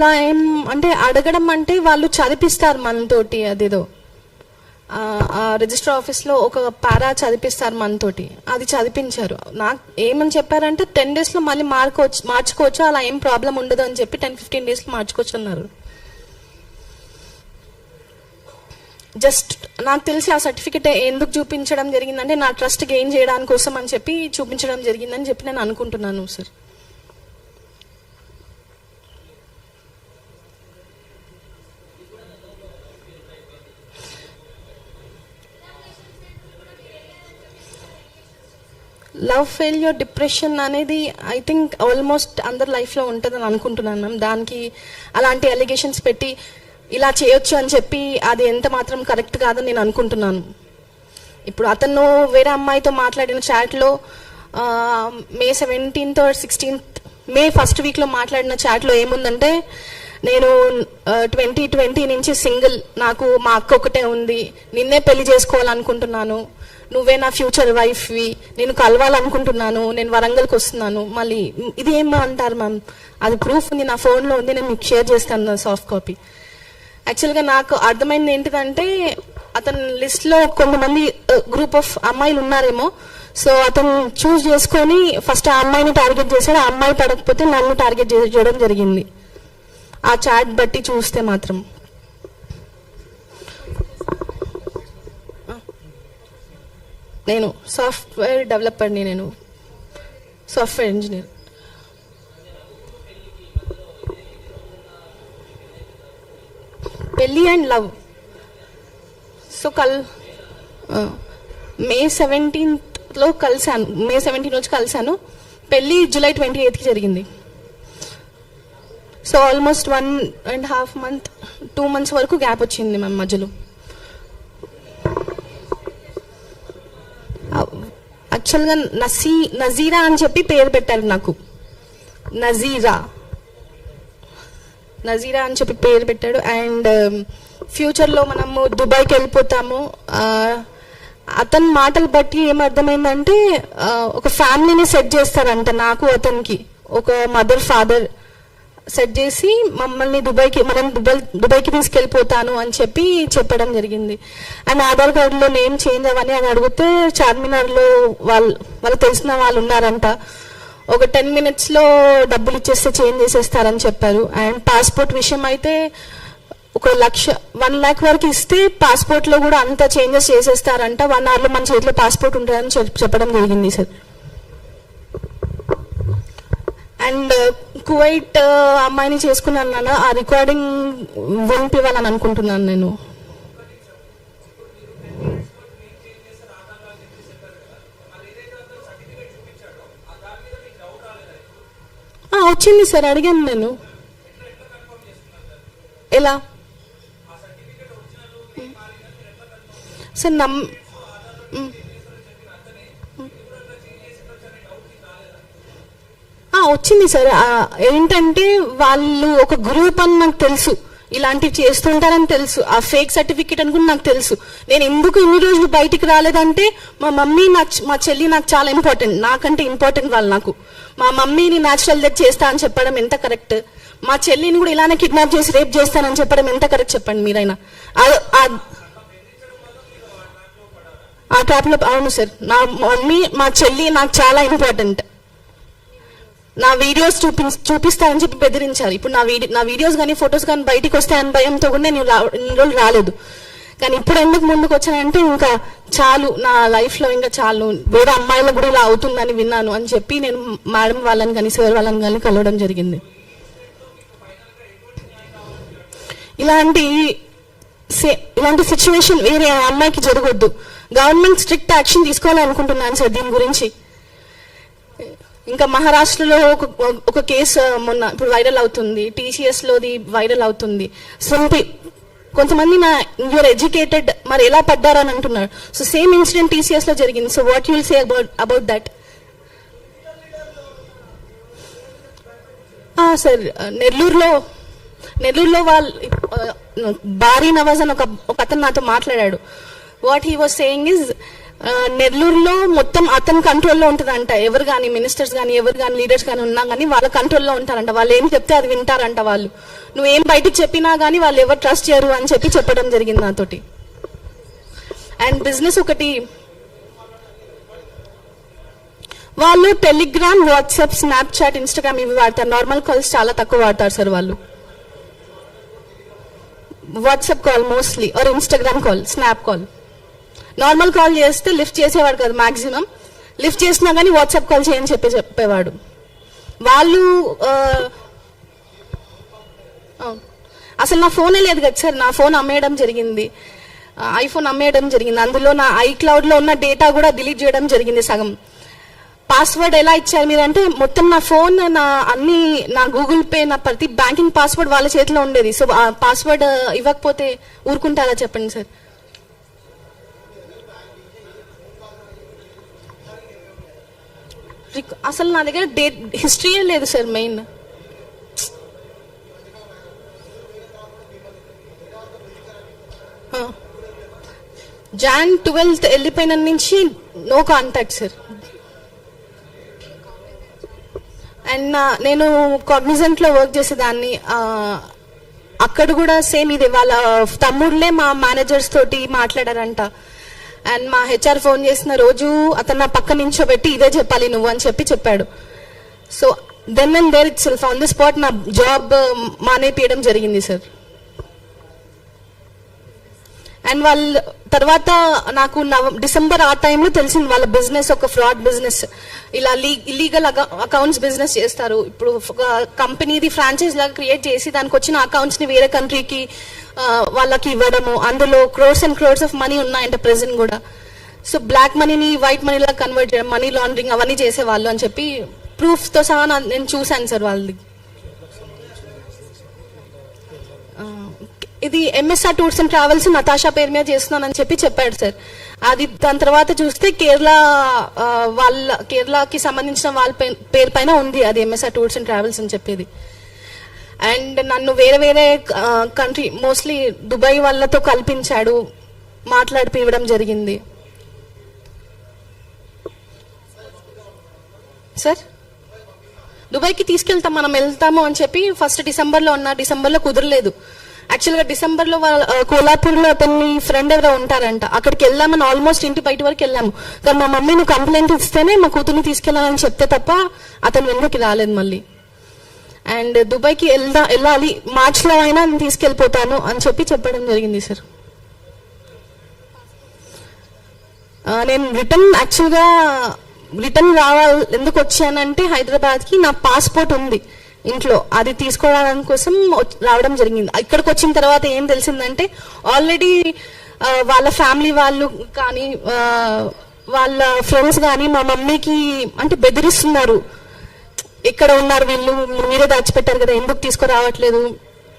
అలా ఏం అంటే అడగడం అంటే వాళ్ళు చదివిస్తారు మనతోటి, అదేదో రిజిస్టర్ ఆఫీస్లో ఒక పారా చదివిస్తారు మనతోటి, అది చదివించారు. నాకు ఏమని చెప్పారంటే 10 daysలో మళ్ళీ మార్చుకోవచ్చు, అలా ఏం ప్రాబ్లం ఉండదు అని చెప్పి 10-15 daysలో మార్చుకోవచ్చు అన్నారు. జస్ట్ నాకు తెలిసి ఆ సర్టిఫికెట్ ఎందుకు చూపించడం జరిగిందంటే నా ట్రస్ట్ గెయిన్ చేయడానికి కోసం అని చెప్పి చూపించడం జరిగిందని చెప్పి నేను అనుకుంటున్నాను సార్. లవ్ ఫెయిల్యూర్, డిప్రెషన్ అనేది ఐ థింక్ ఆల్మోస్ట్ అందరి లైఫ్లో ఉంటుందని అనుకుంటున్నాను మ్యామ్. దానికి అలాంటి అలిగేషన్స్ పెట్టి ఇలా చేయొచ్చు అని చెప్పి అది ఎంత మాత్రం కరెక్ట్ కాదని నేను అనుకుంటున్నాను. ఇప్పుడు అతను వేరే అమ్మాయితో మాట్లాడిన చాట్లో May 17th or 16th, May 1st weekలో మాట్లాడిన చాట్లో ఏముందంటే, నేను 2020 నుంచి సింగిల్, నాకు మా అక్క ఒకటే ఉంది, నిన్నే పెళ్లి చేసుకోవాలనుకుంటున్నాను, నువ్వే నా ఫ్యూచర్ వైఫ్వి, నేను కలవాలనుకుంటున్నాను, నేను వరంగల్కి వస్తున్నాను. మళ్ళీ ఇది ఏమో అంటారు మ్యామ్, అది ప్రూఫ్ ఉంది, నా ఫోన్లో ఉంది, నేను మీకు షేర్ చేస్తాను సాఫ్ట్ కాపీ. యాక్చువల్గా నాకు అర్థమైంది ఏంటిదంటే, అతని లిస్ట్లో కొంతమంది గ్రూప్ ఆఫ్ అమ్మాయిలు ఉన్నారేమో, సో అతను చూస్ చేసుకొని ఫస్ట్ ఆ అమ్మాయిని టార్గెట్ చేశాడు, ఆ అమ్మాయి పడకపోతే నన్ను టార్గెట్ చేయడం జరిగింది ఆ చాట్ బట్టి చూస్తే మాత్రం. నేను సాఫ్ట్వేర్ డెవలపర్ని, నేను సాఫ్ట్వేర్ ఇంజనీర్. పెళ్ళి and love. So May 17th కలిసాను, May 17 రోజు కలిసాను, పెళ్ళి July 28th జరిగింది. సో ఆల్మోస్ట్ 1.5 month 2 months వరకు గ్యాప్ వచ్చింది మ్యామ్ మధ్యలో. యాక్చువల్గా నజీరా అని చెప్పి పేరు పెట్టారు నాకు, నజీరా అని చెప్పి పేరు పెట్టాడు. అండ్ ఫ్యూచర్లో మనము దుబాయ్కి వెళ్ళిపోతాము. అతని మాటలు బట్టి ఏమర్థమైందంటే, ఒక ఫ్యామిలీని సెట్ చేస్తారంట, నాకు అతనికి ఒక మదర్ ఫాదర్ సెట్ చేసి మమ్మల్ని దుబాయ్కి తీసుకెళ్ళిపోతాను అని చెప్పి చెప్పడం జరిగింది. అండ్ ఆధార్ కార్డులో నేమ్ చేంజ్ అవ్వని అని అడిగితే, చార్మినార్లో వాళ్ళు తెలిసిన వాళ్ళు ఉన్నారంట, ఒక 10 minutesలో డబ్బులు ఇచ్చేస్తే చేంజ్ చేసేస్తారని చెప్పారు. అండ్ పాస్పోర్ట్ విషయం అయితే 1 lakh వరకు ఇస్తే పాస్పోర్ట్లో కూడా అంత చేంజెస్ చేసేస్తారంట, 1 hourలో మన చేతిలో పాస్పోర్ట్ ఉంటుందని చెప్పడం జరిగింది సార్. అండ్ కువైట్ అమ్మాయిని చేసుకున్నాను నాన్న, ఆ రికార్డింగ్ వినిపివ్వాలని అనుకుంటున్నాను నేను. వచ్చింది సార్, అడిగాను నేను. ఎలా సార్? వచ్చింది సార్. ఏంటంటే వాళ్ళు ఒక గ్రూప్ అని నాకు తెలుసు, ఇలాంటివి చేస్తుంటారని తెలుసు, ఆ ఫేక్ సర్టిఫికేట్ అని కూడా నాకు తెలుసు. నేను ఎందుకు ఇన్ని రోజులు బయటికి రాలేదంటే, మా మమ్మీ మా చెల్లి నాకు చాలా ఇంపార్టెంట్, నాకంటే ఇంపార్టెంట్ వాళ్ళు నాకు. మా మమ్మీని న్యాచురల్ డెత్ చేస్తా అని చెప్పడం ఎంత కరెక్ట్, మా చెల్లిని కూడా ఇలానే కిడ్నాప్ చేసి రేప్ చేస్తానని చెప్పడం ఎంత కరెక్ట్ చెప్పండి మీరైనా. ఆ ట్రాప్లో అవును సార్, నా మమ్మీ మా చెల్లి నాకు చాలా ఇంపార్టెంట్, నా వీడియోస్ చూపిస్తానని చెప్పి బెదిరించారు. ఇప్పుడు నా వీడియోస్ కానీ ఫొటోస్ కానీ బయటికి వస్తాయని భయంతో కూడా నేను ఇన్ని రోజులు రాలేదు. కానీ ఇప్పుడు ఎందుకు ముందుకు వచ్చానంటే, ఇంకా చాలు నా లైఫ్లో, ఇంకా చాలు, వేరే అమ్మాయిలకు కూడా ఇలా అవుతుందని విన్నాను అని చెప్పి నేను మేడం వాళ్ళని కానీ సార్ వాళ్ళని కానీ కలవడం జరిగింది. ఇలాంటి సిచ్యువేషన్ వేరే అమ్మాయికి జరగొద్దు. గవర్నమెంట్ స్ట్రిక్ట్ యాక్షన్ తీసుకోవాలనుకుంటున్నాను సార్ దీని గురించి. ఇంకా మహారాష్ట్రలో ఒక కేసు మొన్న ఇప్పుడు వైరల్ అవుతుంది, TCSలోది వైరల్ అవుతుంది. కొంతమంది యూఆర్ ఎడ్యుకేటెడ్, మరి ఎలా పడ్డారని అంటున్నారు. సో సేమ్ ఇన్సిడెంట్ TCSలో జరిగింది. So what you will say about that? Sir నెల్లూరులో వాళ్ళు బారీ నవాజ్ అని ఒక అతను నాతో మాట్లాడాడు. What he was saying is, నెల్లూరులో మొత్తం అతని కంట్రోల్లో ఉంటుందంట. ఎవరు కానీ మినిస్టర్స్ కానీ ఎవరు కానీ లీడర్స్ కానీ ఉన్నా కానీ వాళ్ళ కంట్రోల్లో ఉంటారంట. వాళ్ళు ఏం చెప్తే అది వింటారంట. వాళ్ళు నువ్వేం బయటికి చెప్పినా కానీ వాళ్ళు ఎవరు ట్రస్ట్ చేయరు అని చెప్పి చెప్పడం జరిగింది నాతోటి. అండ్ బిజినెస్ ఒకటి, వాళ్ళు టెలిగ్రామ్, వాట్సాప్, స్నాప్చాట్, ఇన్స్టాగ్రామ్ ఇవి వాడతారు. నార్మల్ కాల్స్ చాలా తక్కువ వాడతారు సార్ వాళ్ళు. WhatsApp call mostly, or Instagram call, snap call. Normal call చేస్తే లిఫ్ట్ చేసేవాడు కదా మాక్సిమం. లిఫ్ట్ చేసినా కానీ వాట్సాప్ కాల్ చేయని చెప్పేవాడు. వాళ్ళు అసలు నా ఫోనే లేదు కదా సార్. నా ఫోన్ అమ్మేయడం జరిగింది, ఐఫోన్ అమ్మేయడం జరిగింది. అందులో నా ఐక్లౌడ్లో ఉన్న డేటా కూడా డిలీట్ చేయడం జరిగింది సగం. పాస్వర్డ్ ఎలా ఇచ్చారు మీరు అంటే, మొత్తం నా ఫోన్, నా అన్ని, నా గూగుల్ పే, నా ప్రతి బ్యాంకింగ్ పాస్వర్డ్ వాళ్ళ చేతిలో ఉండేది. సో ఆ పాస్వర్డ్ ఇవ్వకపోతే ఊరుకుంటారా చెప్పండి సార్. అసలు నా దగ్గర డేట్ హిస్టరీయే లేదు సార్. మెయిన్ Jan 12th వెళ్ళిపోయిన నుంచి నో కాంటాక్ట్ సార్. అండ్ నేను కాగ్నిజెంట్లో వర్క్ చేసేదాన్ని. అక్కడ కూడా సేమ్ ఇది, వాళ్ళ తమ్ముళ్ళే మా మేనేజర్స్ తోటి మాట్లాడారంట. అండ్ మా హెచ్ఆర్ ఫోన్ చేసిన రోజు అతను నా పక్క నించోబెట్టి ఇదే చెప్పాలి నువ్వు అని చెప్పాడు. So then and there itself on the spot నా జాబ్ మానేపియడం జరిగింది సార్. అండ్ వాళ్ళ తర్వాత నాకు డిసెంబర్ ఆ టైంలో తెలిసింది వాళ్ళ బిజినెస్ ఒక ఫ్రాడ్ బిజినెస్. ఇలా ఇల్లీగల్ అకౌంట్స్ బిజినెస్ చేస్తారు. ఇప్పుడు కంపెనీది ఫ్రాంచైజ్ లాగా క్రియేట్ చేసి దానికి వచ్చిన అకౌంట్స్ ని వేరే కంట్రీకి వాళ్ళకి ఇవ్వడము. అందులో crores and crores of money ఉన్నాయంట ప్రెసెంట్ కూడా. సో బ్లాక్ మనీని వైట్ మనీ లాగా కన్వర్ట్ చేయడం, మనీ లాండరింగ్ అవన్నీ చేసేవాళ్ళు అని చెప్పి ప్రూఫ్ తో సహా నేను చూశాను సార్ వాళ్ళది. ఇది MSR tours and travels Natasha పేరు మీద చేస్తున్నానని చెప్పాడు సార్. అది దాని తర్వాత చూస్తే కేరళకి సంబంధించిన వాళ్ళ పేరు పైన ఉంది అది ఎంఎస్ఆర్ టూర్స్ అండ్ ట్రావెల్స్ అని చెప్పేది. అండ్ నన్ను వేరే వేరే కంట్రీ, మోస్ట్లీ దుబాయ్ వాళ్ళతో కల్పించాడు, మాట్లాడిపివ్వడం జరిగింది సార్. దుబాయ్కి తీసుకెళ్తాం, మనం వెళ్తాము అని చెప్పి ఫస్ట్ డిసెంబర్లో కుదరలేదు. యాక్చువల్గా డిసెంబర్లో కోలాపూర్లో అతన్ని ఫ్రెండ్ ఎవరో ఉంటారంట, అక్కడికి వెళ్ళామని ఆల్మోస్ట్ ఇంటి బయట వరకు వెళ్ళాము. కానీ మా మమ్మీ నువ్వు కంప్లైంట్ ఇస్తేనే మా కూతుర్ని తీసుకెళ్ళాలని చెప్తే తప్ప అతను వెనక్కి రాలేదు మళ్ళీ. అండ్ దుబాయ్కి వెళ్ళాలి, మార్చ్లో అయినా నేను తీసుకెళ్ళిపోతాను అని చెప్పడం జరిగింది సార్. నేను రిటర్న్ రావాలి ఎందుకు వచ్చానంటే, హైదరాబాద్కి నా పాస్పోర్ట్ ఉంది ఇంట్లో, అది తీసుకోవడానికి కోసం రావడం జరిగింది. ఇక్కడికి వచ్చిన తర్వాత ఏం తెలిసిందంటే, ఆల్రెడీ వాళ్ళ ఫ్యామిలీ వాళ్ళు కానీ వాళ్ళ ఫ్రెండ్స్ కానీ మా మమ్మీకి అంటే బెదిరిస్తున్నారు. ఎక్కడ ఉన్నారు వీళ్ళు, మీరే దాచిపెట్టారు కదా, ఎందుకు తీసుకురావట్లేదు,